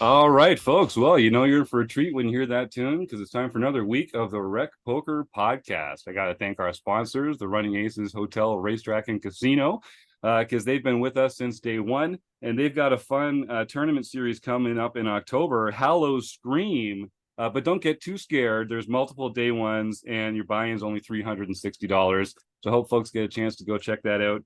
All right, folks. Well, you know you're in for a treat when you hear that tune because it's time for another week of the Rec Poker Podcast. I got to thank our sponsors, the Running Aces Hotel, Racetrack, and Casino, because they've been with us since day one, and they've got a fun tournament series coming up in October, Hallows Scream. But don't get too scared. There's multiple day ones, and your buy-in's only $360. So I hope folks get a chance to go check that out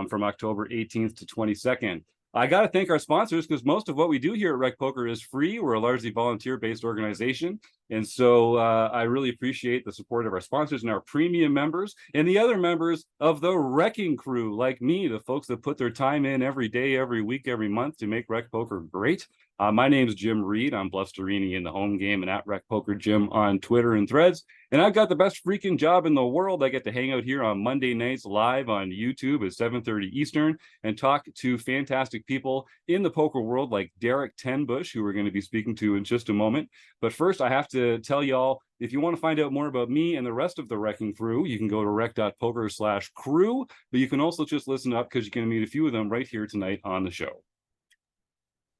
from October 18th to 22nd. I got to thank our sponsors because most of what we do here at Rec Poker is free. We're a largely volunteer-based organization. And so I really appreciate the support of our sponsors and our premium members and the other members of the RECing Crew, like me, the folks that put their time in every day, every week, every month to make Rec Poker great. My name is Jim Reid. I'm Blusterini in the home game and at Rec Poker Jim on Twitter and Threads. And I've got the best freaking job in the world. I get to hang out here on Monday nights live on YouTube at 7:30 Eastern and talk to fantastic people in the poker world like Derek Tenbusch, who we're going to be speaking to in just a moment. But first, I have to tell y'all, if you want to find out more about me and the rest of the RECing Crew, you can go to rec.poker/crew, but you can also just listen up because you can meet a few of them right here tonight on the show.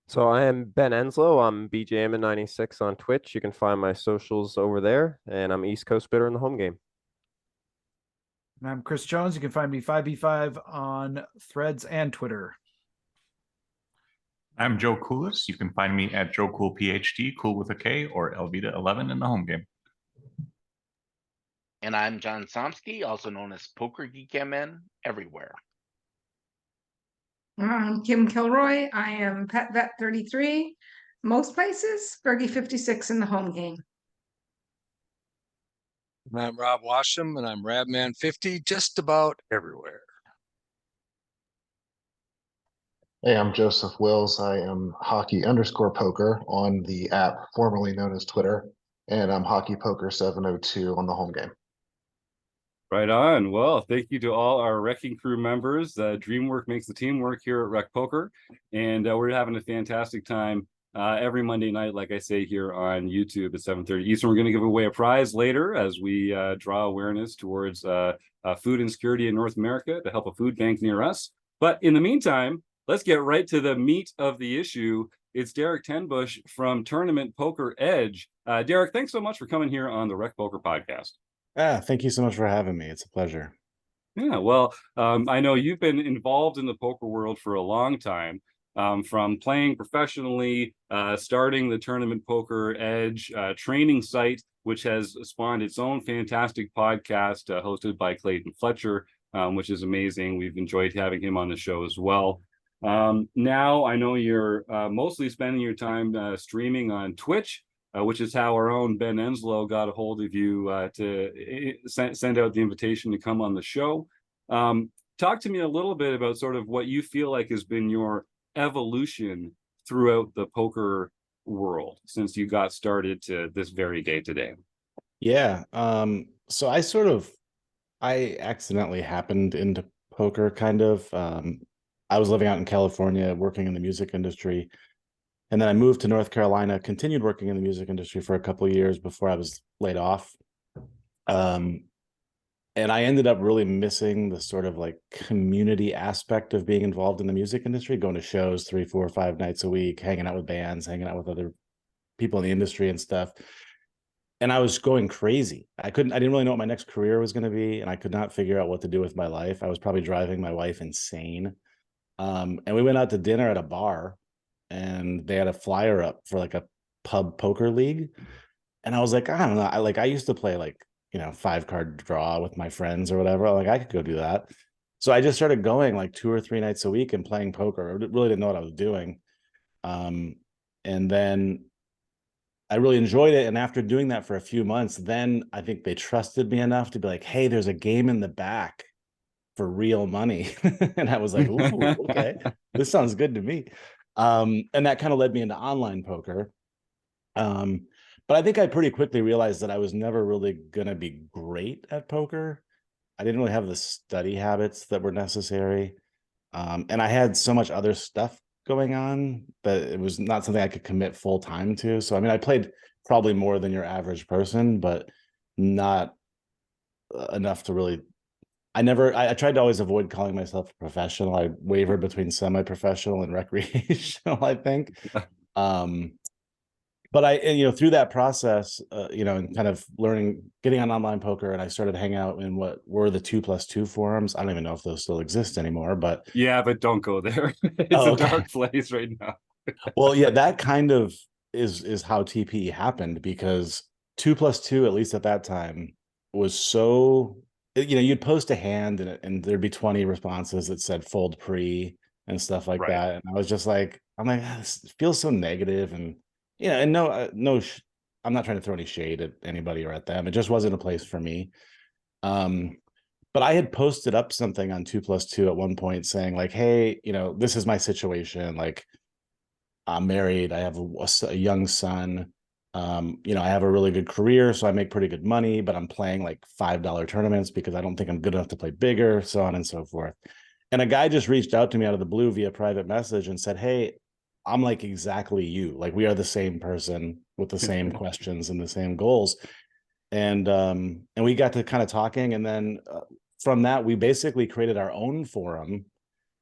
So I am Ben Enslow. I'm BJM96 on Twitch. You can find my socials over there, and I'm East Coast Bidder in the home game. And I'm Chris Jones. You can find me 5B5 on Threads and Twitter. I'm Joe Coolis. You can find me at Joe Cool PhD, cool with a K, or Elvita11 in the home game. And I'm John Somsky, also known as Poker Geek MN, everywhere. I'm Kim Kilroy. I am Pet Vet 33, most places, Fergie 56 in the home game. And I'm Rob Washam, and I'm Rabman 50, just about everywhere. Hey, I'm Joseph Wills. I am hockey_poker on the app formerly known as Twitter, and I'm hockey poker 702 on the home game. Right on. Well, thank you to all our RECing Crew members. Dreamwork makes the team work here at Rec Poker, and we're having a fantastic time every Monday night, like I say, here on YouTube at 7:30 Eastern. We're going to give away a prize later as we draw awareness towards food insecurity in North America to help a food bank near us. But in the meantime, let's get right to the meat of the issue. It's Derek Tenbusch from Tournament Poker Edge. Derek, thanks so much for coming here on the Rec Poker Podcast. Thank you so much for having me. It's a pleasure. Yeah, well, I know you've been involved in the poker world for a long time, from playing professionally, starting the Tournament Poker Edge training site, which has spawned its own fantastic podcast hosted by Clayton Fletcher, which is amazing. We've enjoyed having him on the show as well. Now I know you're mostly spending your time streaming on Twitch, which is how our own Ben Enslow got a hold of you to send out the invitation to come on the show. Talk to me a little bit about sort of what you feel like has been your evolution throughout the poker world since you got started to this very day today. Yeah. So I accidentally happened into poker kind of. I was living out in California, working in the music industry. And then I moved to North Carolina, continued working in the music industry for a couple of years before I was laid off. And I ended up really missing the sort of like community aspect of being involved in the music industry, going to shows 3, 4, 5 nights a week, hanging out with bands, hanging out with other people in the industry and stuff. And I was going crazy. I didn't really know what my next career was going to be. And I could not figure out what to do with my life. I was probably driving my wife insane. And we went out to dinner at a bar, and they had a flyer up for like a pub poker league. And I was like, I don't know. I used to play like, 5-card draw with my friends or whatever. Like I could go do that. So I just started going like 2 or 3 nights a week and playing poker. I really didn't know what I was doing. And then I really enjoyed it. And after doing that for a few months, then I think they trusted me enough to be like, hey, there's a game in the back for real money. And I was like, ooh, okay, this sounds good to me. And that kind of led me into online poker. But I think I pretty quickly realized that I was never really going to be great at poker. I didn't really have the study habits that were necessary. And I had so much other stuff going on that it was not something I could commit full time to. So, I mean, I played probably more than your average person, but not enough to really. I tried to always avoid calling myself a professional. I wavered between semi-professional and recreational, I think. but through that process, and kind of learning, getting on online poker, and I started hanging out in what were the 2+2 forums. I don't even know if those still exist anymore, but yeah, but don't go there. It's a dark place right now. Well, yeah, that kind of is how TPE happened, because 2+2, at least at that time, was so, you'd post a hand and there'd be 20 responses that said fold pre and stuff like that. And I was just like, I'm like, this feels so negative. And, and I'm not trying to throw any shade at anybody or at them. It just wasn't a place for me. But I had posted up something on 2+2 at one point saying like, hey, this is my situation. Like, I'm married. I have a young son. I have a really good career, so I make pretty good money, but I'm playing like $5 tournaments because I don't think I'm good enough to play bigger, so on and so forth. And a guy just reached out to me out of the blue via private message and said, hey, I'm like exactly you. Like, we are the same person with the same questions and the same goals. And we got to kind of talking. And then from that, we basically created our own forum,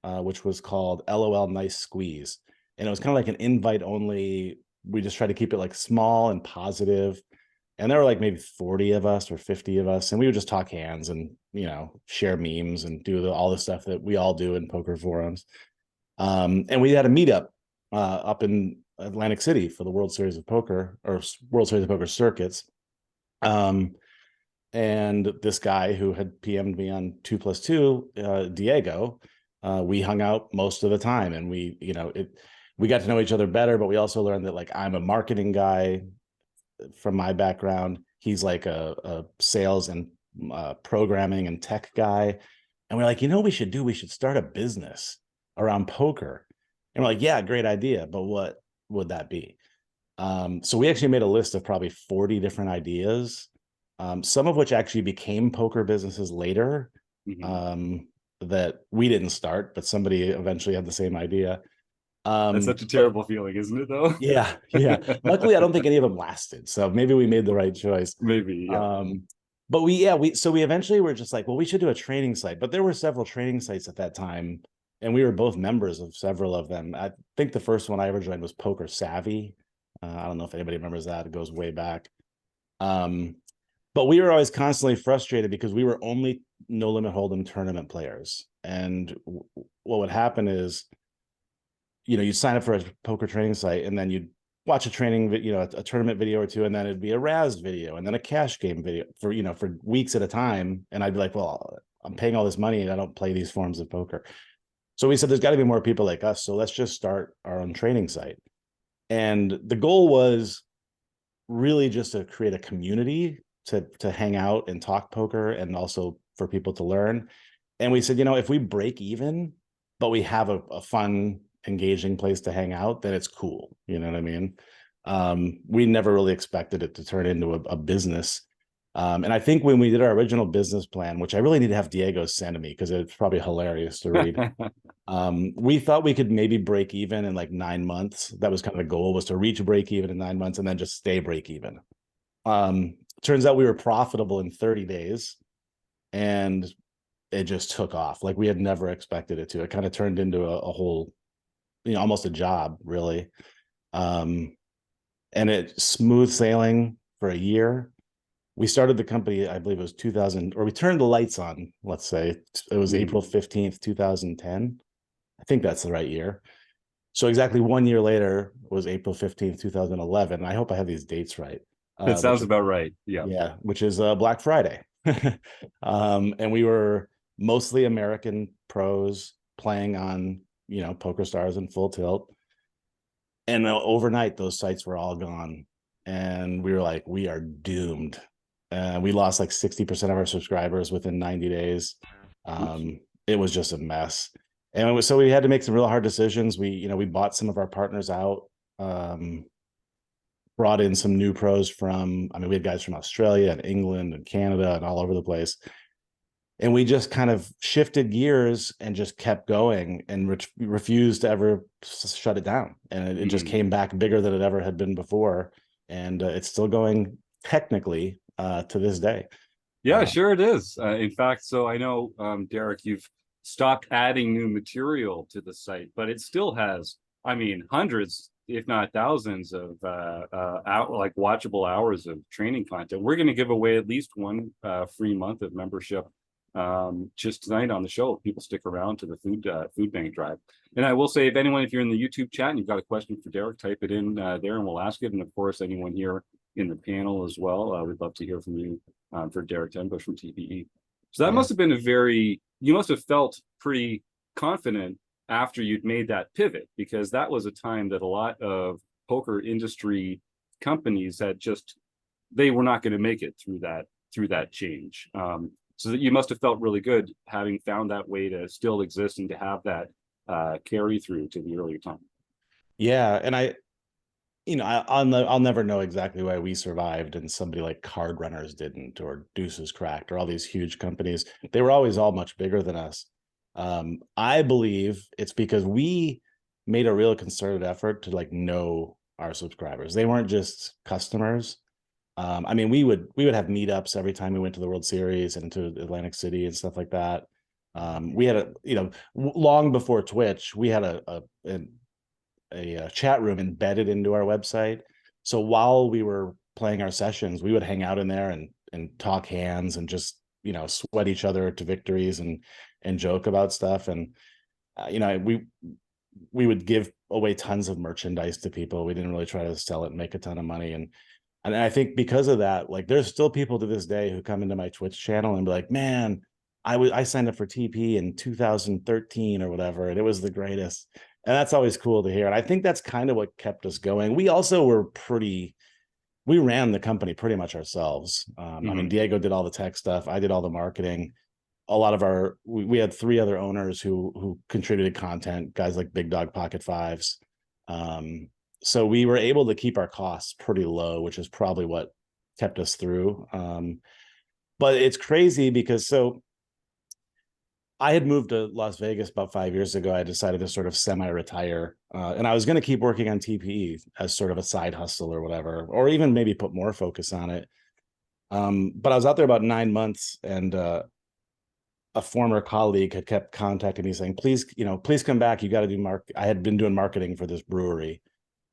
which was called LOL Nice Squeeze. And it was kind of like an invite only. We just tried to keep it like small and positive. And there were like maybe 40 of us or 50 of us. And we would just talk hands and, share memes and do all the stuff that we all do in poker forums. And we had a meetup up in Atlantic City for the World Series of Poker, or World Series of Poker circuits. And this guy who had PM'd me on 2+2, Diego, we hung out most of the time, and we got to know each other better, but we also learned that like I'm a marketing guy from my background. He's like a sales and programming and tech guy. And we're like, we should start a business around poker. And we're like, yeah, great idea. But what would that be? So we actually made a list of probably 40 different ideas, some of which actually became poker businesses later, that we didn't start, but somebody eventually had the same idea. That's such a terrible feeling, isn't it, though? Yeah. Luckily, I don't think any of them lasted, so maybe we made the right choice. Maybe, yeah. But we eventually were just like, well, we should do a training site. But there were several training sites at that time, and we were both members of several of them. I think the first one I ever joined was Poker Savvy. I don't know if anybody remembers that. It goes way back. But we were always constantly frustrated because we were only No Limit Hold'em tournament players. And what would happen is, you sign up for a poker training site, and then you'd watch a training, a tournament video or two, and then it'd be a Raz video, and then a cash game video for weeks at a time. And I'd be like, well, I'm paying all this money and I don't play these forms of poker. So we said, there's got to be more people like us. So let's just start our own training site. And the goal was really just to create a community to hang out and talk poker, and also for people to learn. And we said, if we break even, but we have a fun, engaging place to hang out, then it's cool. You know what I mean? We never really expected it to turn into a business. And I think when we did our original business plan, which I really need to have Diego send to me because it's probably hilarious to read, we thought we could maybe break even in like 9 months. That was kind of the goal, was to reach break even in 9 months and then just stay break even. Turns out we were profitable in 30 days, and it just took off. Like, we had never expected it to. It kind of turned into a whole, almost a job, really. And it smooth sailing for a year. We started the company, I believe it was 2000, or we turned the lights on, let's say. It was April 15th, 2010. I think that's the right year. So exactly 1 year later was April 15th, 2011. I hope I have these dates right. It sounds about right. Yeah. Yeah, which is Black Friday. And we were mostly American pros playing on, Poker Stars and Full Tilt. And overnight, those sites were all gone. And we were like, we are doomed. We lost like 60% of our subscribers within 90 days. It was just a mess. And so we had to make some real hard decisions. We bought some of our partners out, brought in some new pros we had guys from Australia and England and Canada and all over the place. And we just kind of shifted gears and just kept going, and refused to ever shut it down. And it just came back bigger than it ever had been before. And it's still going technically to this day. Yeah, sure it is. In fact, so I know, Derek, you've stopped adding new material to the site, but it still has, hundreds, if not thousands of like watchable hours of training content. We're going to give away at least one free month of membership just tonight on the show if people stick around to the food bank drive. And I will say, if you're in the YouTube chat and you've got a question for Derek, type it in there and we'll ask it. And of course, anyone here in the panel as well, we'd love to hear from you for Derek Tenbusch from TPE. So that must have been you must have felt pretty confident after you'd made that pivot, because that was a time that a lot of poker industry companies they were not going to make it through that change. So that you must have felt really good having found that way to still exist and to have that carry through to the earlier time. Yeah, and I'll never know exactly why we survived and somebody like Card Runners didn't, or Deuces Cracked, or all these huge companies. They were always all much bigger than us. I believe it's because we made a real concerted effort to like know our subscribers. They weren't just customers. I mean, we would have meetups every time we went to the World Series and to Atlantic City and stuff like that. We had long before Twitch, we had a chat room embedded into our website. So while we were playing our sessions, we would hang out in there and talk hands and just sweat each other to victories and joke about stuff. And we would give away tons of merchandise to people. We didn't really try to sell it and make a ton of money. And I think because of that, like there's still people to this day who come into my Twitch channel and be like, man, I signed up for TP in 2013 or whatever, and it was the greatest. And that's always cool to hear. And I think that's kind of what kept us going. We also we ran the company pretty much ourselves. I mean, Diego did all the tech stuff. I did all the marketing. A lot of we had 3 other owners who contributed content, guys like Big Dog Pocket Fives. So we were able to keep our costs pretty low, which is probably what kept us through. But it's crazy because I had moved to Las Vegas about 5 years ago. I decided to sort of semi-retire, and I was going to keep working on TPE as sort of a side hustle or whatever, or even maybe put more focus on it. But I was out there about 9 months, and a former colleague had kept contacting me saying, please come back. You got to do I had been doing marketing for this brewery.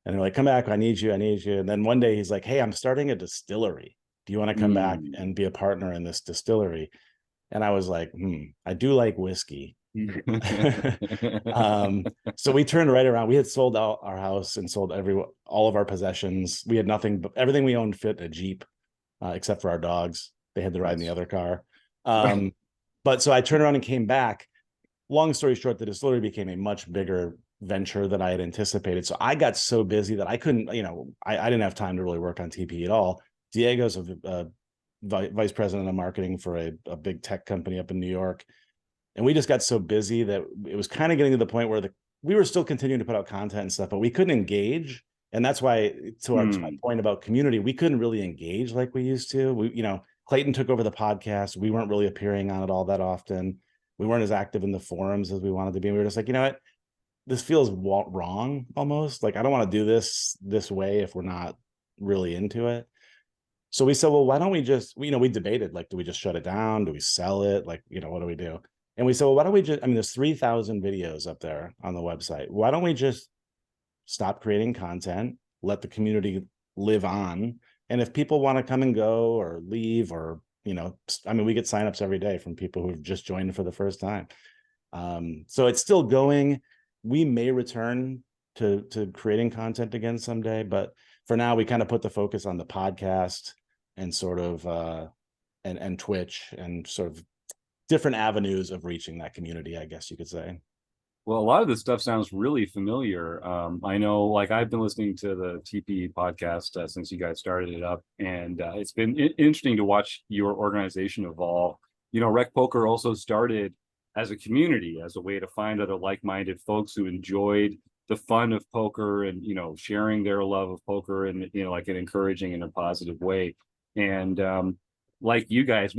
And they're like, come back, I need you. And then one day he's like, hey, I'm starting a distillery. Do you want to come back and be a partner in this distillery? And I was like, I do like whiskey. So we turned right around. We had sold out our house and sold all of our possessions. We had nothing, but everything we owned fit a Jeep, except for our dogs. They had to ride in the other car. But so I turned around and came back. Long story short, the distillery became a much bigger venture than I had anticipated. So I got so busy that I couldn't, I didn't have time to really work on TP at all. Diego's a vice president of marketing for a big tech company up in New York. And we just got so busy that it was kind of getting to the point where we were still continuing to put out content and stuff, but we couldn't engage. And that's why, to my point about community, we couldn't really engage like we used to. Clayton took over the podcast. We weren't really appearing on it all that often. We weren't as active in the forums as we wanted to be. We were just like, you know what? This feels wrong almost. Like, I don't want to do this way if we're not really into it. So we said, well, why don't we just, we debated, like, do we just shut it down? Do we sell it? Like, what do we do? And we said, well, why don't we just, there's 3,000 videos up there on the website. Why don't we just stop creating content, let the community live on? And if people want to come and go or leave or, we get signups every day from people who've just joined for the first time. So it's still going. We may return to creating content again someday, but for now we kind of put the focus on the podcast and sort of and Twitch and sort of different avenues of reaching that community, I guess you could say. Well, a lot of this stuff sounds really familiar. I know, like, I've been listening to the TPE podcast since you guys started it up, and it's been interesting to watch your organization evolve. RecPoker also started as a community, as a way to find other like-minded folks who enjoyed the fun of poker and, sharing their love of poker and, like an encouraging in a positive way. And like you guys,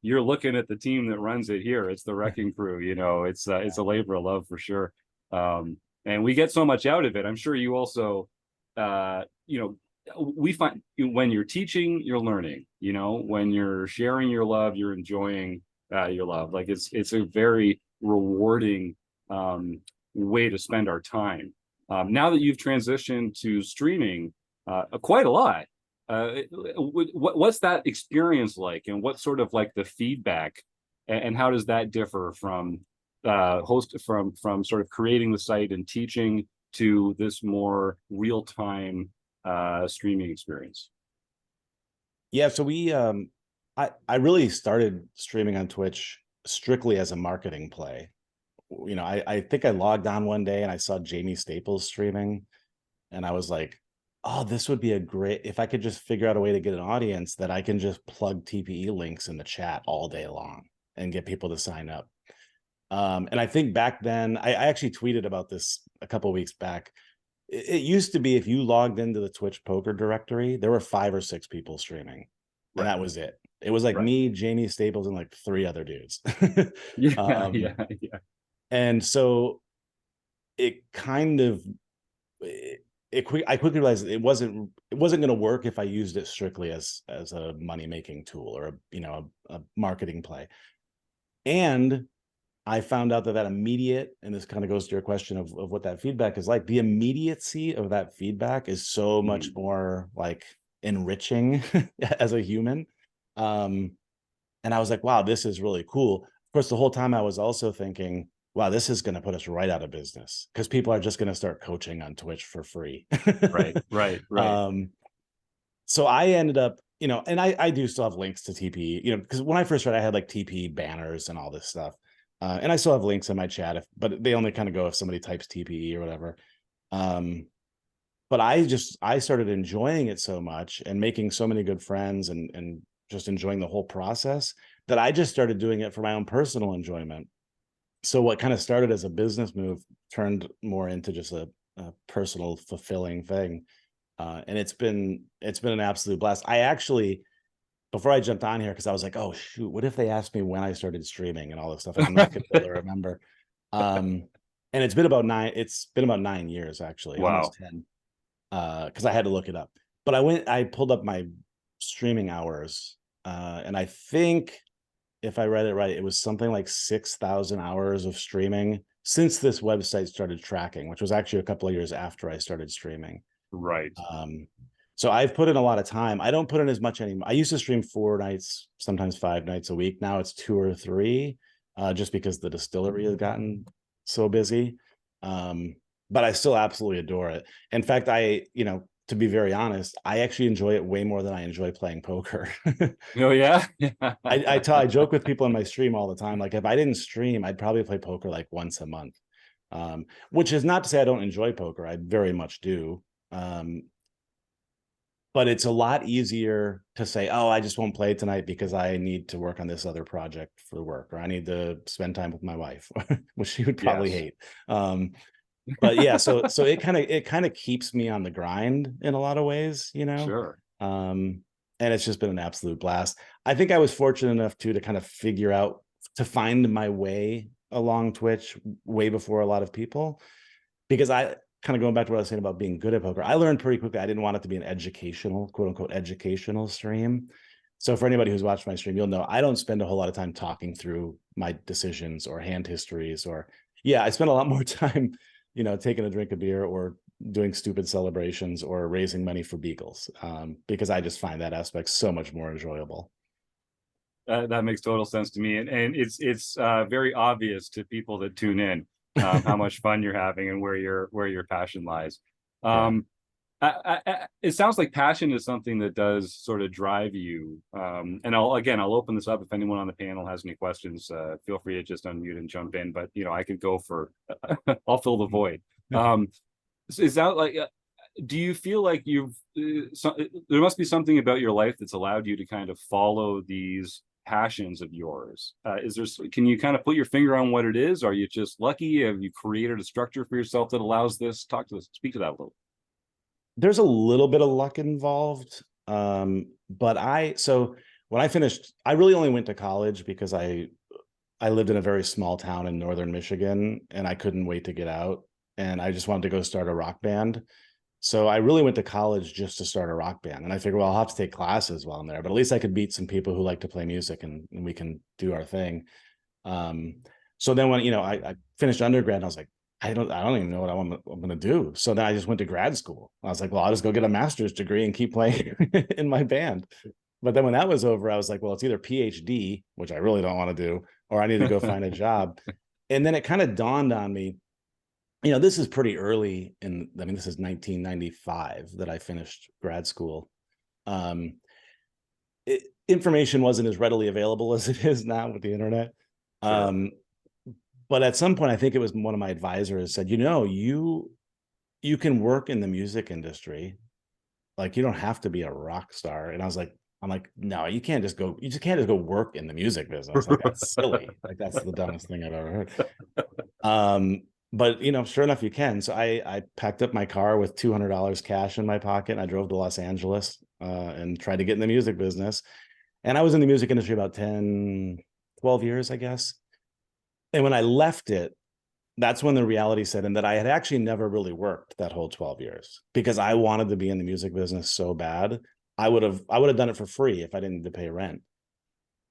you're looking at the team that runs it here. It's the RECing Crew, it's a labor of love for sure. And we get so much out of it. I'm sure you also, we find when you're teaching, you're learning, when you're sharing your love, you're enjoying your love. Like it's a very rewarding way to spend our time. Now that you've transitioned to streaming quite a lot, what's that experience like, and what's sort of like the feedback, and how does that differ from from sort of creating the site and teaching to this more real-time streaming experience? Yeah, so I really started streaming on Twitch strictly as a marketing play. You know, I think I logged on one day and I saw Jamie Staples streaming, and I was like, oh, this would be a great, if I could just figure out a way to get an audience that I can just plug TPE links in the chat all day long and get people to sign up. And I think back then, I actually tweeted about this a couple of weeks back. It used to be if you logged into the Twitch poker directory, there were 5 or 6 people streaming, and that was it. It was like me, Jamie Staples, and like 3 other dudes. Yeah. And so it kind of, I quickly realized it wasn't going to work if I used it strictly as a money making tool or a marketing play. And I found out that immediate, and this kind of goes to your question of what that feedback is like. The immediacy of that feedback is so much more like enriching as a human. And I was like, wow, this is really cool. Of course, the whole time I was also thinking, wow, this is going to put us right out of business because people are just going to start coaching on Twitch for free. Right. So I ended up, and I do still have links to TPE, because when I first started, I had like TPE banners and all this stuff. And I still have links in my chat, but they only kind of go if somebody types TPE or whatever. But I started enjoying it so much and making so many good friends and just enjoying the whole process that I just started doing it for my own personal enjoyment. So what kind of started as a business move turned more into just a personal fulfilling thing. And it's been an absolute blast. I actually, before I jumped on here, because I was like, oh shoot, what if they asked me when I started streaming and all this stuff? And I'm not going to be able to remember. And it's been about 9 years actually, almost 10. Because I had to look it up. But I pulled up my streaming hours, and I think if I read it right, it was something like 6,000 hours of streaming since this website started tracking, which was actually a couple of years after I started streaming. Right. So I've put in a lot of time. I don't put in as much anymore. I used to stream 4 nights, sometimes 5 nights a week. Now it's 2 or 3, just because the distillery has gotten so busy. But I still absolutely adore it. In fact, to be very honest, I actually enjoy it way more than I enjoy playing poker. Oh yeah. I joke with people on my stream all the time. Like if I didn't stream, I'd probably play poker like once a month. Which is not to say I don't enjoy poker. I very much do. But it's a lot easier to say, oh, I just won't play tonight because I need to work on this other project for work, or I need to spend time with my wife, which she would probably hate. But yeah, so it kind of keeps me on the grind in a lot of ways, Sure. And it's just been an absolute blast. I think I was fortunate enough to kind of figure out, to find my way along Twitch way before a lot of people, because I kind of, going back to what I was saying about being good at poker, I learned pretty quickly I didn't want it to be an educational, quote unquote, educational stream. So for anybody who's watched my stream, you'll know I don't spend a whole lot of time talking through my decisions or hand histories, I spend a lot more time taking a drink of beer or doing stupid celebrations or raising money for Beagles, because I just find that aspect so much more enjoyable. That makes total sense to me, and it's very obvious to people that tune in how much fun you're having and where your passion lies. It sounds like passion is something that does sort of drive you. And I'll open this up if anyone on the panel has any questions. Feel free to just unmute and jump in. But I could go for I'll fill the void. Is that like? Do you feel like there must be something about your life that's allowed you to kind of follow these passions of yours? Can you kind of put your finger on what it is? Are you just lucky? Have you created a structure for yourself that allows this? Speak to that a little. There's a little bit of luck involved. But so when I finished, I really only went to college because I lived in a very small town in northern Michigan and I couldn't wait to get out, and I just wanted to go start a rock band. So I really went to college just to start a rock band. And I figured, well, I'll have to take classes while I'm there, but at least I could meet some people who like to play music and we can do our thing. So then when, I finished undergrad, and I was like, I don't even know what I'm going to do. So then I just went to grad school. I was like, well, I'll just go get a master's degree and keep playing in my band. But then when that was over, I was like, well, it's either PhD, which I really don't want to do, or I need to go find a job. And then it kind of dawned on me, this is pretty early this is 1995 that I finished grad school. Information wasn't as readily available as it is now with the internet. Sure. But at some point, I think it was one of my advisors said, you can work in the music industry. Like, you don't have to be a rock star. And I'm like, no, you can't just go work in the music business. Like, that's silly. Like, that's the dumbest thing I've ever heard. But sure enough, you can. So I packed up my car with $200 cash in my pocket. And I drove to Los Angeles and tried to get in the music business. And I was in the music industry about 10, 12 years, I guess. And when I left it, that's when the reality set in that I had actually never really worked that whole 12 years because I wanted to be in the music business so bad. I would have done it for free if I didn't need to pay rent.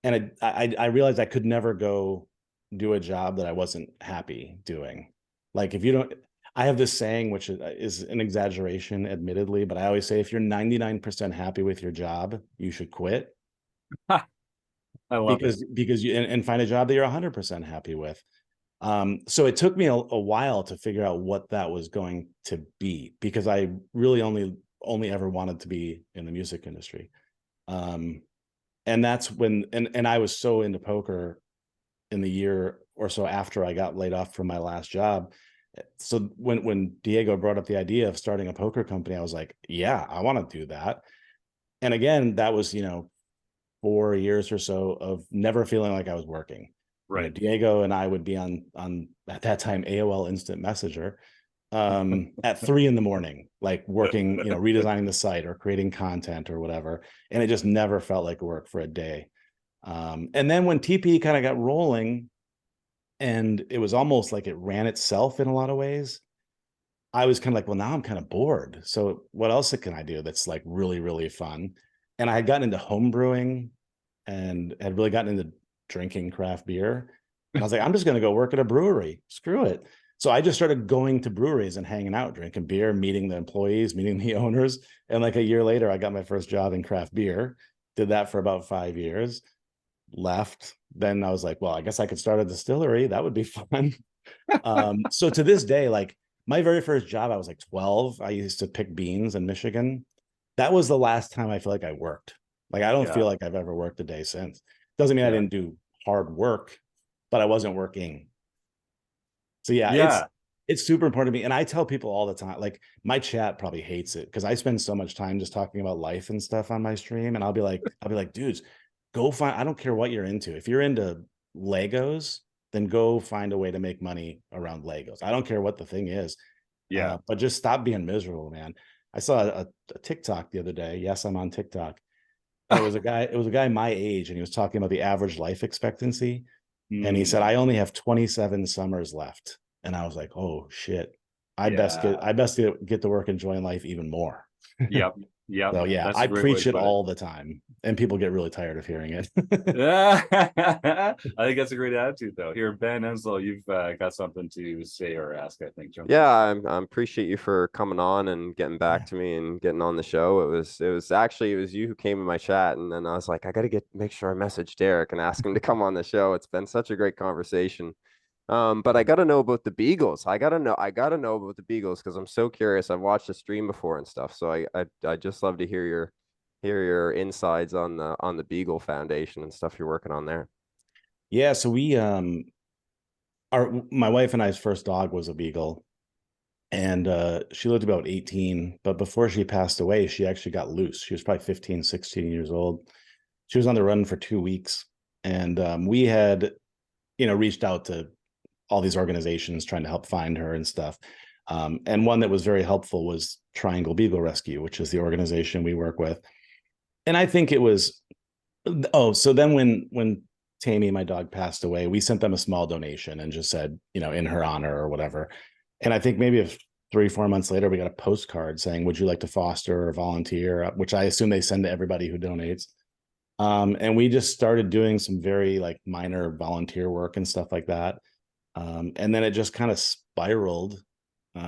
And I realized I could never go do a job that I wasn't happy doing. Like, I have this saying, which is an exaggeration, admittedly, but I always say, if you're 99% happy with your job, you should quit. I love it. Because you and find a job that you're 100% happy with. So it took me a while to figure out what that was going to be, because I really only ever wanted to be in the music industry. And that's when, and I was so into poker in the year or so after I got laid off from my last job. So when Diego brought up the idea of starting a poker company, I was like, yeah, I want to do that. And again, that was, 4 years or so of never feeling like I was working. Right. Diego and I would be on at that time AOL Instant Messenger at 3 a.m, like working, redesigning the site or creating content or whatever. And it just never felt like work for a day. And then when TPE kind of got rolling and it was almost like it ran itself in a lot of ways, I was kind of like, well, now I'm kind of bored. So what else can I do that's like really, really fun? And I had gotten into home brewing and had really gotten into drinking craft beer. And I was like, I'm just going to go work at a brewery. Screw it. So I just started going to breweries and hanging out, drinking beer, meeting the employees, meeting the owners. And like a year later, I got my first job in craft beer, did that for about 5 years, left. Then I was like, well, I guess I could start a distillery. That would be fun. So to this day, like my very first job, I was like 12. I used to pick beans in Michigan. That was the last time I feel like I worked. Like, I don't feel like I've ever worked a day since. Doesn't mean I didn't do hard work, but I wasn't working. So it's super important to me. And I tell people all the time, like my chat probably hates it because I spend so much time just talking about life and stuff on my stream. And I'll be like, dudes, go find, I don't care what you're into. If you're into Legos, then go find a way to make money around Legos. I don't care what the thing is. Yeah. But just stop being miserable, man. I saw a TikTok the other day. Yes, I'm on TikTok. It was a guy my age, and he was talking about the average life expectancy. And he said, I only have 27 summers left. And I was like, oh shit. I best get to work enjoying life even more. Yep. Yep. So yeah, I preach it all the time, and people get really tired of hearing it. I think that's a great attitude, though. Here, Ben Enslow, you've got something to say or ask, I think. Yeah, I appreciate you for coming on and getting back to me and getting on the show. It was you who came in my chat, and then I was like, I got to make sure I message Derek and ask him to come on the show. It's been such a great conversation. But I got to know about the Beagles. I got to know about the Beagles because I'm so curious. I've watched the stream before and stuff. So I just love to hear your insides on the Beagle Foundation and stuff you're working on there. Yeah, so we my wife and I's first dog was a Beagle, and she lived about 18, but before she passed away, she actually got loose. She was probably 15, 16 years old. She was on the run for 2 weeks, and we had reached out to all these organizations trying to help find her and stuff. And one that was very helpful was Triangle Beagle Rescue, which is the organization we work with. And I think it was, so then when Tammy, my dog, passed away, we sent them a small donation and just said, in her honor or whatever. And I think maybe 3-4 months later, we got a postcard saying, would you like to foster or volunteer? Which I assume they send to everybody who donates. And we just started doing some very like minor volunteer work and stuff like that. And then it just kind of spiraled.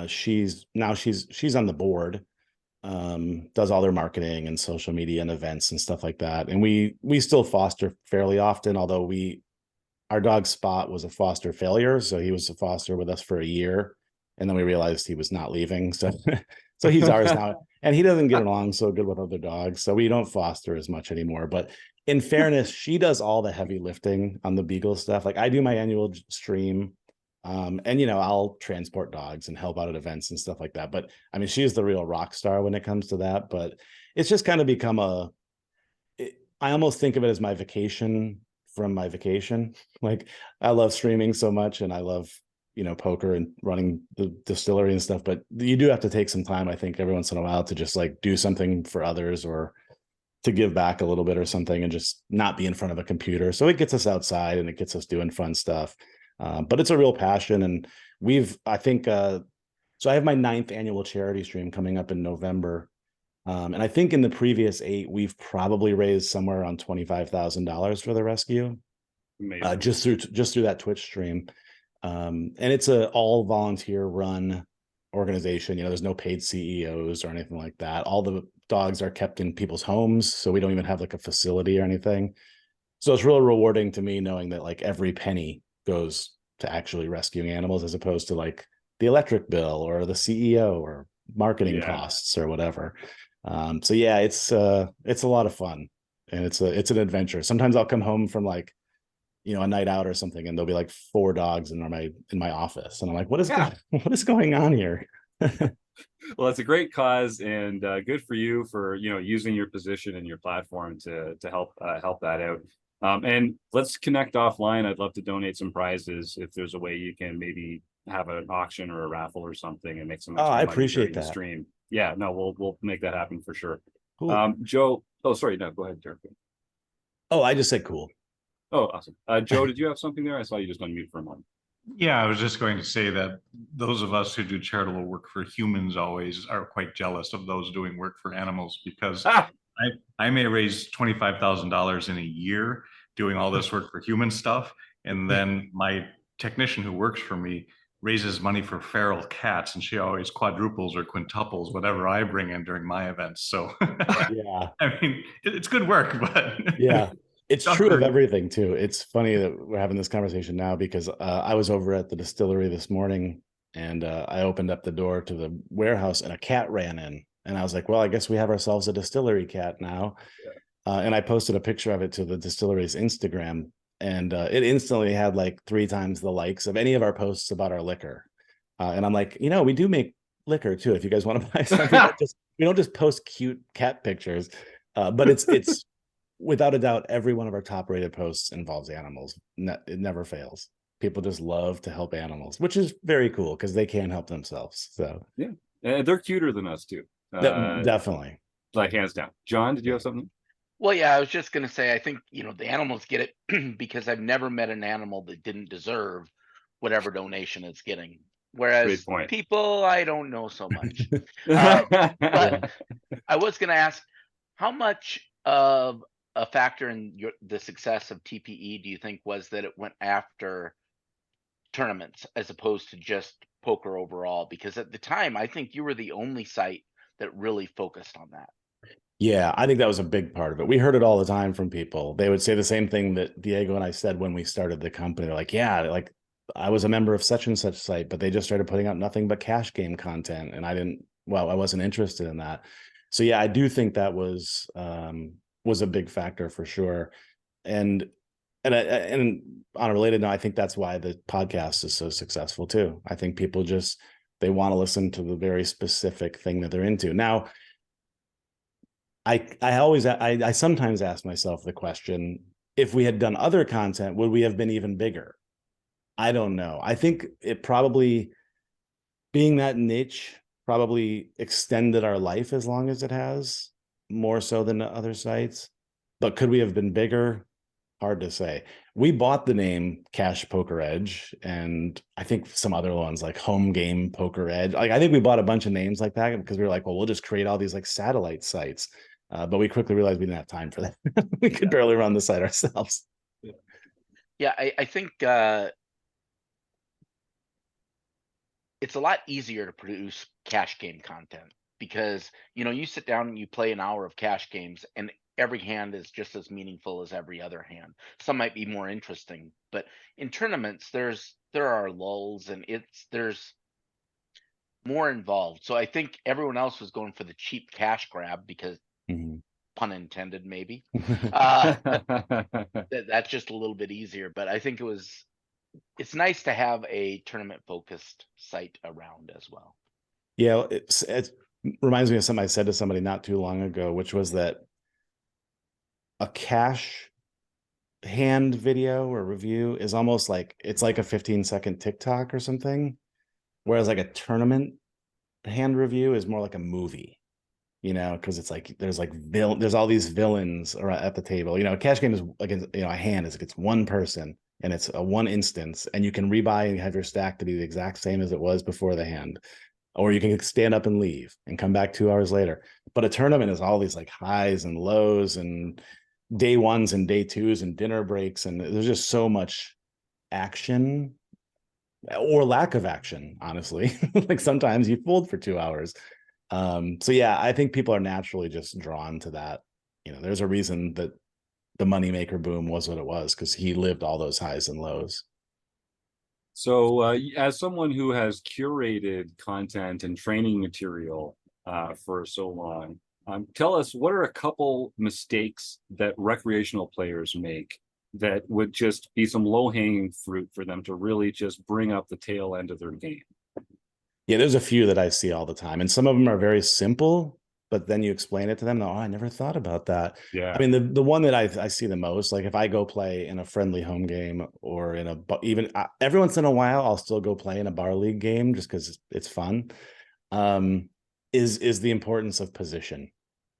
She's on the board, does all their marketing and social media and events and stuff like that. And we still foster fairly often, although our dog Spot was a foster failure. So he was a foster with us for a year. And then we realized he was not leaving. So, so he's ours now. And he doesn't get along so good with other dogs. So we don't foster as much anymore. But in fairness, she does all the heavy lifting on the Beagle stuff. Like I do my annual stream. And I'll transport dogs and help out at events and stuff like that. But I mean, she's the real rock star when it comes to that. But it's just kind of become I almost think of it as my vacation from my vacation. Like I love streaming so much, and I love poker and running the distillery and stuff, but you do have to take some time, I think, every once in a while to just like do something for others or to give back a little bit or something, and just not be in front of a computer. So it gets us outside and it gets us doing fun stuff. But it's a real passion. And so I have my 9th annual charity stream coming up in November. And I think in the previous 8, we've probably raised somewhere around $25,000 for the rescue. Just through that Twitch stream. And it's a all volunteer run organization. There's no paid CEOs or anything like that. All the dogs are kept in people's homes, so we don't even have like a facility or anything. So it's really rewarding to me knowing that like every penny goes to actually rescuing animals, as opposed to like the electric bill or the CEO or marketing costs or whatever. So yeah, it's a lot of fun, and it's an adventure. Sometimes I'll come home from like a night out or something, and there'll be like 4 dogs in my office, and I'm like, what is going on here? Well, it's a great cause, and good for you for using your position and your platform to help that out. And let's connect offline. I'd love to donate some prizes if there's a way you can maybe have an auction or a raffle or something and make some extra I money appreciate during the that. stream. Yeah, no, we'll make that happen for sure. Cool. Joe, oh sorry, no, go ahead, Derek. Oh, I just said cool. Oh, awesome. Joe, did you have something there? I saw you just unmute for a moment. Yeah, I was just going to say that those of us who do charitable work for humans always are quite jealous of those doing work for animals, because I may raise $25,000 in a year doing all this work for human stuff, and then my technician who works for me raises money for feral cats, and she always quadruples or quintuples whatever I bring in during my events. So yeah, I mean, it's good work, but yeah. It's true of everything too. It's funny that we're having this conversation now, because I was over at the distillery this morning, and I opened up the door to the warehouse and a cat ran in, and I was like, well, I guess we have ourselves a distillery cat now. And I posted a picture of it to the distillery's Instagram, and it instantly had like 3 times the likes of any of our posts about our liquor. And I'm like, we do make liquor too. If you guys want to buy something, we don't just post cute cat pictures, but it's without a doubt, every one of our top rated posts involves animals. It never fails. People just love to help animals, which is very cool because they can't help themselves. So yeah, and they're cuter than us too. Definitely. Like hands down. John, did you have something? Well, yeah, I was just going to say, I think, the animals get it because I've never met an animal that didn't deserve whatever donation it's getting. Whereas people, I don't know so much. But I was going to ask, how much of a factor in the success of TPE do you think was that it went after tournaments as opposed to just poker overall? Because at the time, I think you were the only site that really focused on that. Yeah, I think that was a big part of it. We heard it all the time from people. They would say the same thing that Diego and I said when we started the company. They're like, yeah, like I was a member of such and such site, but they just started putting out nothing but cash game content. And I wasn't interested in that. So yeah, I do think that was a big factor for sure. And on a related note, I think that's why the podcast is so successful too. I think people they want to listen to the very specific thing that they're into. Now, I sometimes ask myself the question, if we had done other content, would we have been even bigger? I don't know. I think it probably, being that niche, probably extended our life as long as it has, more so than the other sites. But could we have been bigger? Hard to say. We bought the name Cash Poker Edge, and I think some other ones like Home Game Poker Edge. Like I think we bought a bunch of names like that because we were like, well, we'll just create all these like satellite sites. But we quickly realized we didn't have time for that. We could barely run the site ourselves. Yeah, I think it's a lot easier to produce cash game content because, you know, you sit down and you play an hour of cash games and every hand is just as meaningful as every other hand. Some might be more interesting, but in tournaments, there are lulls and there's more involved. So I think everyone else was going for the cheap cash grab because pun intended, maybe. That's just a little bit easier, but I think it's nice to have a tournament focused site around as well. Yeah, it reminds me of something I said to somebody not too long ago, which was that a cash hand video or review is almost like it's like a 15-second TikTok or something, whereas like a tournament hand review is more like a movie, you know, because it's like there's all these villains at the table. You know, a cash game is like, you know, a hand is it's one person and it's a one instance, and you can rebuy and have your stack to be the exact same as it was before the hand, or you can stand up and leave and come back 2 hours later. But a tournament is all these like highs and lows and day ones and day twos and dinner breaks, and there's just so much action or lack of action, honestly. Like sometimes you fold for 2 hours. So yeah, I think people are naturally just drawn to that. You know, there's a reason that the moneymaker boom was what it was, because he lived all those highs and lows. So as someone who has curated content and training material for so long, tell us, what are a couple mistakes that recreational players make that would just be some low-hanging fruit for them to really just bring up the tail end of their game? Yeah, there's a few that I see all the time, and some of them are very simple, but then you explain it to them, oh, I never thought about that. Yeah. I mean, the one that I see the most, like if I go play in a friendly home game or even every once in a while, I'll still go play in a bar league game just because it's fun, is the importance of position.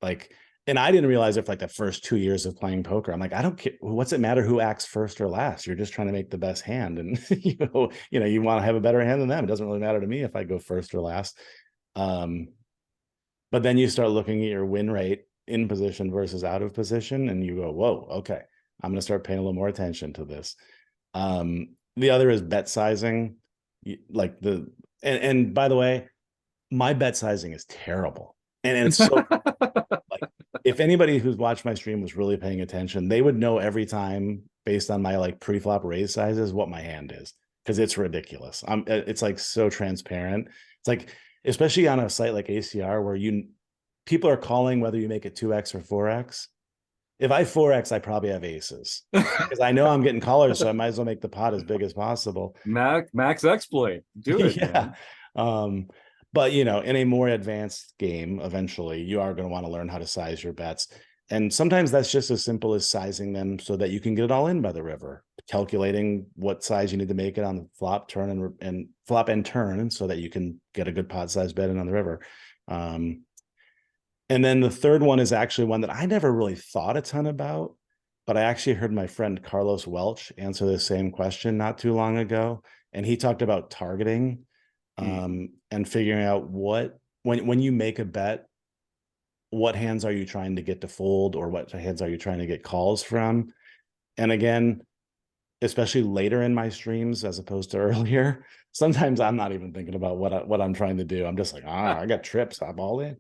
Like, and I didn't realize it for like the first 2 years of playing poker. I'm like, I don't care. What's it matter who acts first or last? You're just trying to make the best hand. And, you want to have a better hand than them. It doesn't really matter to me if I go first or last. But then you start looking at your win rate in position versus out of position, and you go, whoa, okay, I'm going to start paying a little more attention to this. The other is bet sizing. And by the way, my bet sizing is terrible. And it's so like, if anybody who's watched my stream was really paying attention, they would know every time based on my like pre-flop raise sizes what my hand is, because it's ridiculous. It's like so transparent. It's like, especially on a site like ACR where people are calling whether you make it 2x or 4x. If I 4x, I probably have aces because I know I'm getting callers, so I might as well make the pot as big as possible. Max exploit, do it. Yeah. But in a more advanced game, eventually you are going to want to learn how to size your bets. And sometimes that's just as simple as sizing them so that you can get it all in by the river, calculating what size you need to make it on the flop, turn, and flop and turn, so that you can get a good pot size bet in on the river. And then the third one is actually one that I never really thought a ton about, but I actually heard my friend Carlos Welch answer the same question not too long ago. And he talked about targeting. And figuring out when you make a bet, what hands are you trying to get to fold, or what hands are you trying to get calls from? And again, especially later in my streams as opposed to earlier, sometimes I'm not even thinking about what I'm trying to do. I'm just like, I got trips, I'm all in.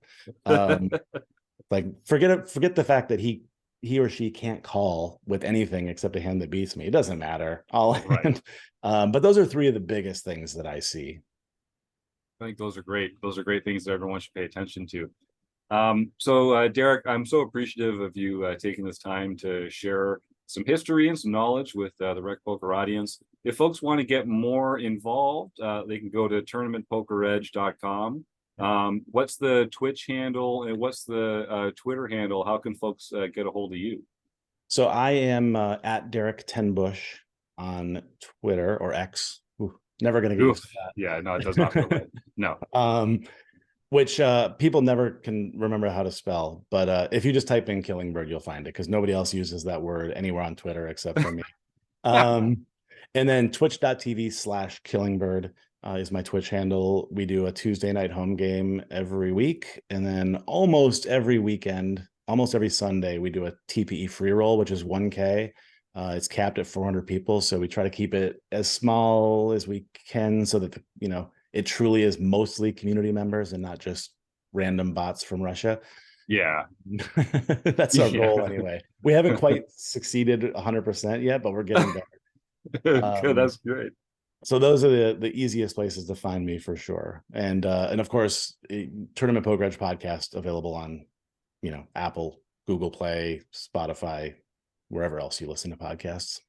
Like forget the fact that he or she can't call with anything except a hand that beats me. It doesn't matter. All in. But those are three of the biggest things that I see. I think those are great. Those are great things that everyone should pay attention to. So Derek, I'm so appreciative of you taking this time to share some history and some knowledge with the RecPoker audience. If folks want to get more involved, they can go to tournamentpokeredge.com. What's the Twitch handle and what's the Twitter handle? How can folks get a hold of you? So I am at Derek Tenbusch on Twitter, or X. Never going to get used to that. Yeah, no, it does not feel right. No. Which people never can remember how to spell. But if you just type in Killingbird, you'll find it, because nobody else uses that word anywhere on Twitter except for me. And then twitch.tv/Killingbird is my Twitch handle. We do a Tuesday night home game every week. And then almost every weekend, almost every Sunday, we do a TPE free roll, which is 1K. It's capped at 400 people, so we try to keep it as small as we can so that it truly is mostly community members and not just random bots from Russia. Yeah. That's our goal anyway. We haven't quite succeeded 100% yet, but we're getting better. Good, that's great. So those are the easiest places to find me for sure. And of course, Tournament Poker Edge podcast available on, Apple, Google Play, Spotify, wherever else you listen to podcasts.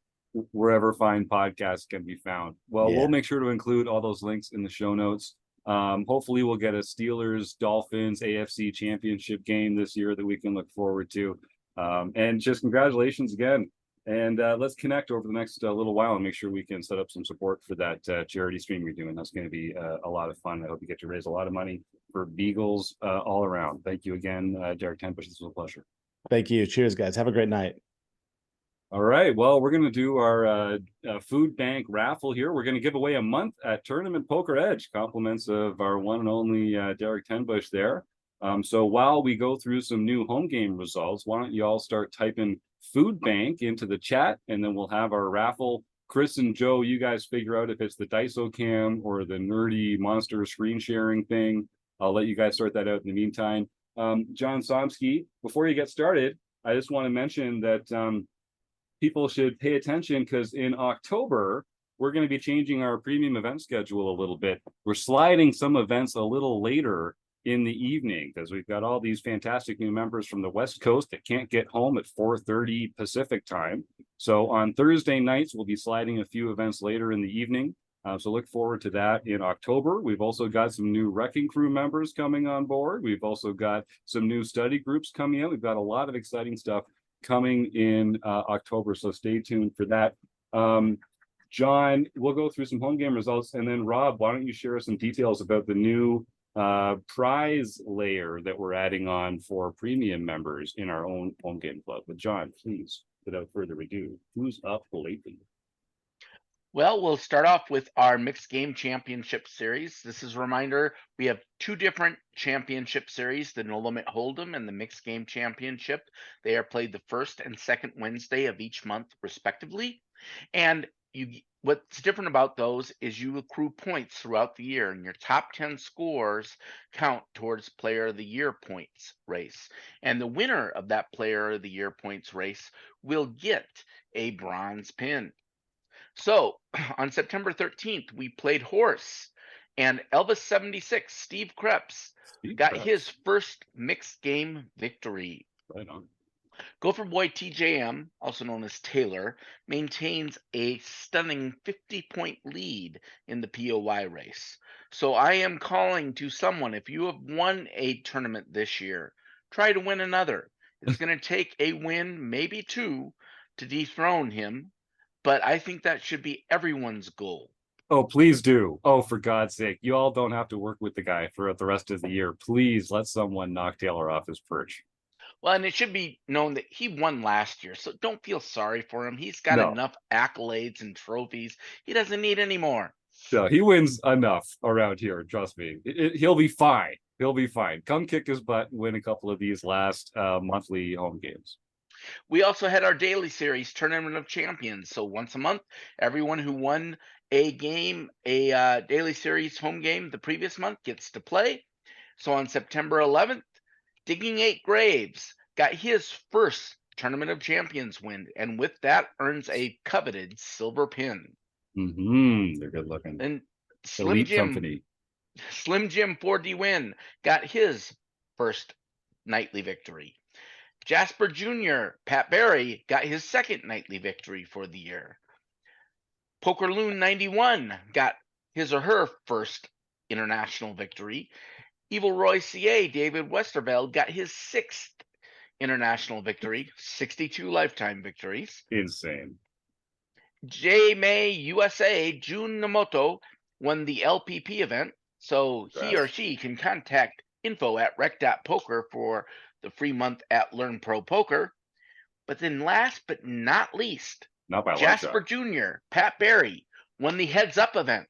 Wherever fine podcasts can be found. Well, we'll make sure to include all those links in the show notes. Hopefully we'll get a Steelers Dolphins AFC championship game this year that we can look forward to. And just congratulations again. And let's connect over the next little while and make sure we can set up some support for that charity stream you're doing. That's going to be a lot of fun. I hope you get to raise a lot of money for Beagles all around. Thank you again, Derek Tenbusch. This was a pleasure. Thank you. Cheers, guys. Have a great night. All right. Well, we're going to do our food bank raffle here. We're going to give away a month at Tournament Poker Edge, compliments of our one and only Derek Tenbusch there. So while we go through some new home game results, why don't you all start typing food bank into the chat, and then we'll have our raffle. Chris and Joe, you guys figure out if it's the DiceOcam or the nerdy monster screen sharing thing. I'll let you guys sort that out in the meantime. John Somsky, before you get started, I just want to mention that people should pay attention because in October, we're going to be changing our premium event schedule a little bit. We're sliding some events a little later in the evening because we've got all these fantastic new members from the West Coast that can't get home at 4:30 Pacific time. So on Thursday nights, we'll be sliding a few events later in the evening. So look forward to that in October. We've also got some new RECing Crew members coming on board. We've also got some new study groups coming out. We've got a lot of exciting stuff coming in October, so stay tuned for that. John, we'll go through some home game results, and then Rob, why don't you share some details about the new prize layer that we're adding on for premium members in our own home game club. But John, please, without further ado, who's up lately? Well, we'll start off with our mixed game championship series. This is a reminder, we have two different championship series, the No Limit Hold'em and the mixed game championship. They are played the first and second Wednesday of each month, respectively. And what's different about those is you accrue points throughout the year, and your top 10 scores count towards Player of the Year points race. And the winner of that Player of the Year points race will get a bronze pin. So on September 13th, we played horse, and Elvis 76, Steve Krebs, got his first mixed game victory. Right on. Gopher Boy TJM, also known as Taylor, maintains a stunning 50-point lead in the POY race. So I am calling to someone, if you have won a tournament this year, try to win another. It's going to take a win, maybe two, to dethrone him. But I think that should be everyone's goal. Oh, please do. Oh, for God's sake. You all don't have to work with the guy throughout the rest of the year. Please let someone knock Taylor off his perch. Well, and it should be known that he won last year, so don't feel sorry for him. He's got enough accolades and trophies. He doesn't need any more. No, he wins enough around here. Trust me. He'll be fine. He'll be fine. Come kick his butt and win a couple of these last monthly home games. We also had our daily series, Tournament of Champions. So once a month, everyone who won a game, a daily series home game the previous month gets to play. So on September 11th, Digging 8 Graves got his first Tournament of Champions win, and with that earns a coveted silver pin. They're good looking. And Elite company. Slim Jim 4D Win got his first nightly victory. Jasper Jr., Pat Barry, got his second nightly victory for the year. Pokerloon 91 got his or her first international victory. Evil Roy CA, David Westerveld, got his sixth international victory, 62 lifetime victories. Insane. J May USA, Jun Namoto, won the LPP event, so he or she can contact info at rec.poker for the free month at Learn Pro Poker. But then last but not least, Jasper Jr., Pat Barry, won the Heads Up event.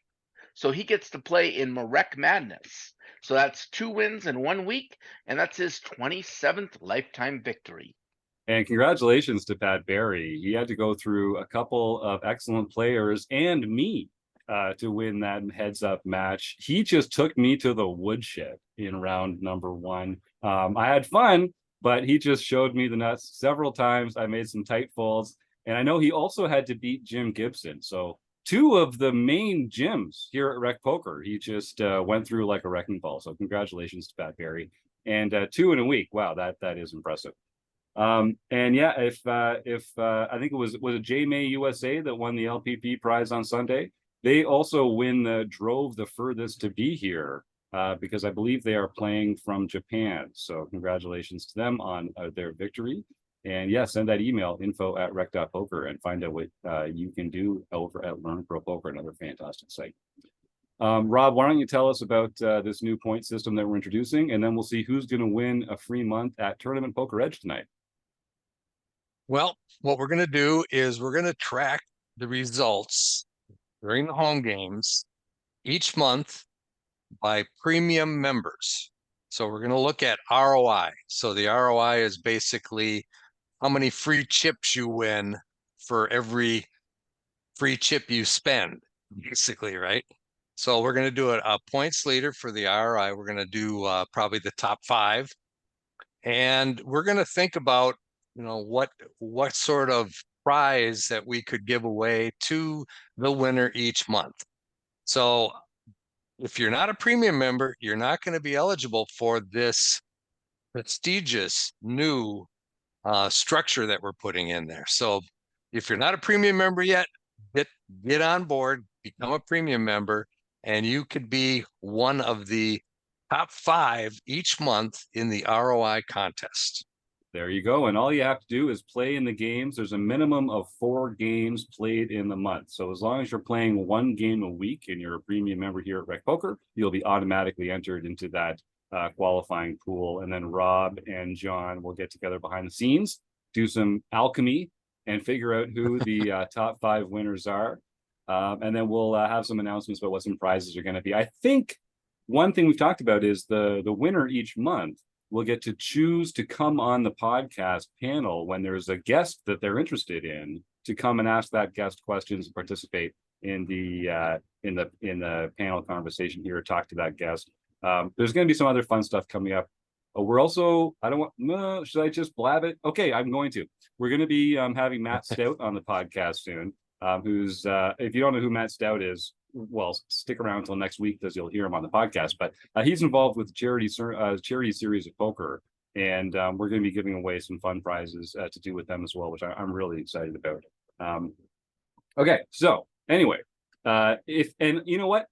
So he gets to play in Marek Madness. So that's 2 wins in 1 week, and that's his 27th lifetime victory. And congratulations to Pat Barry. He had to go through a couple of excellent players and me to win that heads up match. He just took me to the woodshed in round number 1. I had fun, but he just showed me the nuts several times. I made some tight folds, and I know he also had to beat Jim Gibson. So 2 of the main Jims here at Rec Poker, he just went through like a wrecking ball. So congratulations to Pat Barry. And 2 in a week. Wow, that is impressive. And yeah, if I think it was it J May USA that won the LPP prize on Sunday. They also drove the furthest to be here because I believe they are playing from Japan. So congratulations to them on their victory. And yeah, send that email, info@rec.poker, and find out what you can do over at Learn Pro Poker, another fantastic site. Rob, why don't you tell us about this new point system that we're introducing, and then we'll see who's going to win a free month at Tournament Poker Edge tonight. Well, what we're going to do is we're going to track the results during the home games each month by premium members. So we're going to look at ROI. So the ROI is basically how many free chips you win for every free chip you spend, basically, right? So we're going to do a points leader for the ROI. We're going to do probably the top 5. And we're going to think about, what sort of prize that we could give away to the winner each month. So if you're not a premium member, you're not going to be eligible for this prestigious new structure that we're putting in there. So if you're not a premium member yet, get on board, become a premium member, and you could be one of the top 5 each month in the ROI contest. There you go. And all you have to do is play in the games. There's a minimum of 4 games played in the month. So as long as you're playing 1 game a week and you're a premium member here at Rec Poker, you'll be automatically entered into that qualifying pool. And then Rob and John will get together behind the scenes, do some alchemy, and figure out who the top 5 winners are. And then we'll have some announcements about what some prizes are going to be. I think one thing we've talked about is the winner each month will get to choose to come on the podcast panel when there's a guest that they're interested in, to come and ask that guest questions and participate in the panel conversation here, talk to that guest. There's going to be some other fun stuff coming up. We're also, should I just blab it? Okay, I'm going to. We're going to be having Matt Stout on the podcast soon, who's, if you don't know who Matt Stout is, well, stick around until next week because you'll hear him on the podcast. But he's involved with charity series of poker, and we're going to be giving away some fun prizes to do with them as well, which I'm really excited about. Okay, so anyway, if you know what,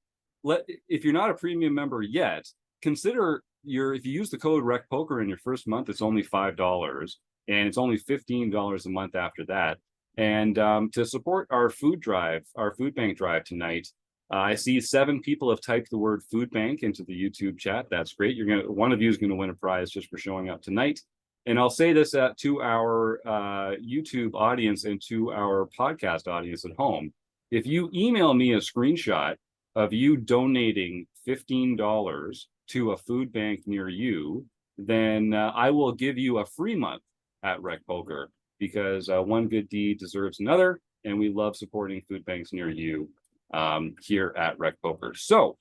if you're not a premium member yet, consider if you use the code RecPoker in your first month, it's only $5, and it's only $15 a month after that. And to support our food bank drive tonight, I see 7 people have typed the word food bank into the YouTube chat. That's great. One of you is going to win a prize just for showing up tonight. And I'll say this to our YouTube audience and to our podcast audience at home. If you email me a screenshot of you donating $15 to a food bank near you, then I will give you a free month at Rec Poker, because one good deed deserves another, and we love supporting food banks near you here at Rec Poker. So,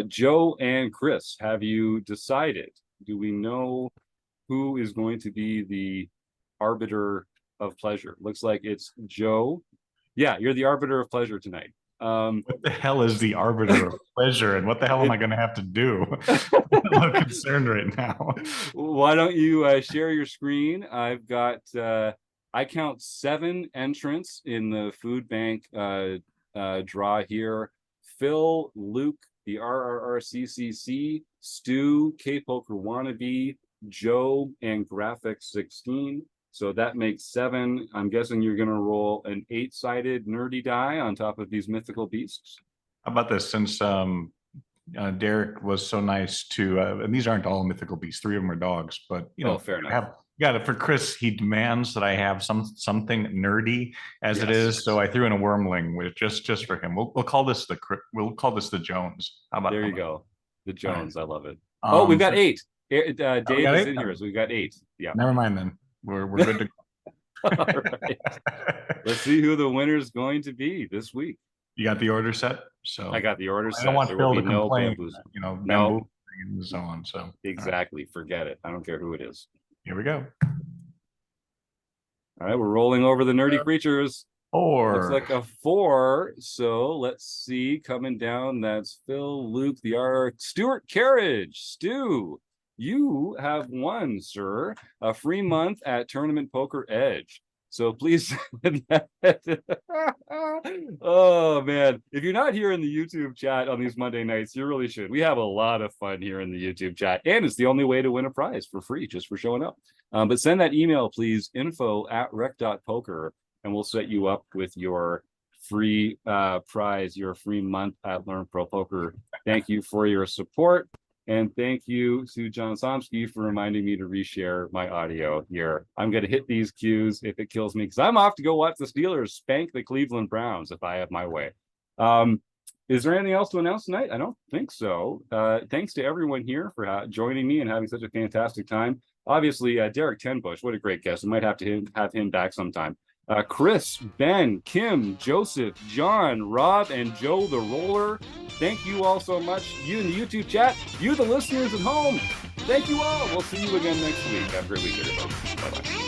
Joe and Chris, have you decided? Do we know who is going to be the arbiter of pleasure? Looks like it's Joe. Yeah, you're the arbiter of pleasure tonight. What the hell is the arbiter of pleasure, and what the hell am I going to have to do? I'm concerned right now. Why don't you share your screen? I've got, I count 7 entrants in the food bank draw here. Phil, Luke, the RRRCCC, Stu, K-Poker Wannabe, Joe, and Graphics 16. So that makes 7. I'm guessing you're going to roll an 8-sided nerdy die on top of these mythical beasts. How about this? Since Derek was so nice to, and these aren't all mythical beasts, 3 of them are dogs, but fair enough. For Chris, he demands that I have something nerdy as it Yes. is. So I threw in a wormling with just for him. We'll call this the Jones. How about There you go, the Jones. Right. I love it. We've got 8. Dave is in here, so we've got 8. Yeah. Never mind then. We're good to go. All right. Let's see who the winner is going to be this week. You got the order set? So I got the order I set. don't want There Phil will to be no complain, bamboozle. you know, No. bamboo and so on. So Exactly. Forget it. I don't care who it is. here we go. All right, we're rolling over the nerdy creatures. Looks 4. like a 4. So let's see. Coming down, that's Phil, Luke, the R. Stuart Carriage. Stu, you have won, sir, a free month at Tournament Poker Edge. So please. Oh man, if you're not here in the YouTube chat on these Monday nights, you really should. We have a lot of fun here in the YouTube chat, and it's the only way to win a prize for free, just for showing up. But send that email, please, info@rec.poker, and we'll set you up with your free prize, your free month at Learn Pro Poker. Thank you for your support. And thank you to John Somsky for reminding me to reshare my audio here. I'm going to hit these cues if it kills me, because I'm off to go watch the Steelers spank the Cleveland Browns if I have my way. Is there anything else to announce tonight? I don't think so. Thanks to everyone here for joining me and having such a fantastic time. Obviously, Derek Tenbusch, what a great guest. I might have to have him back sometime. Chris, Ben, Kim, Joseph, John, Rob, and Joe the Roller. Thank you all so much. You in the YouTube chat, you the listeners at home. Thank you all. We'll see you again next week. Have a great week, everybody. Bye-bye.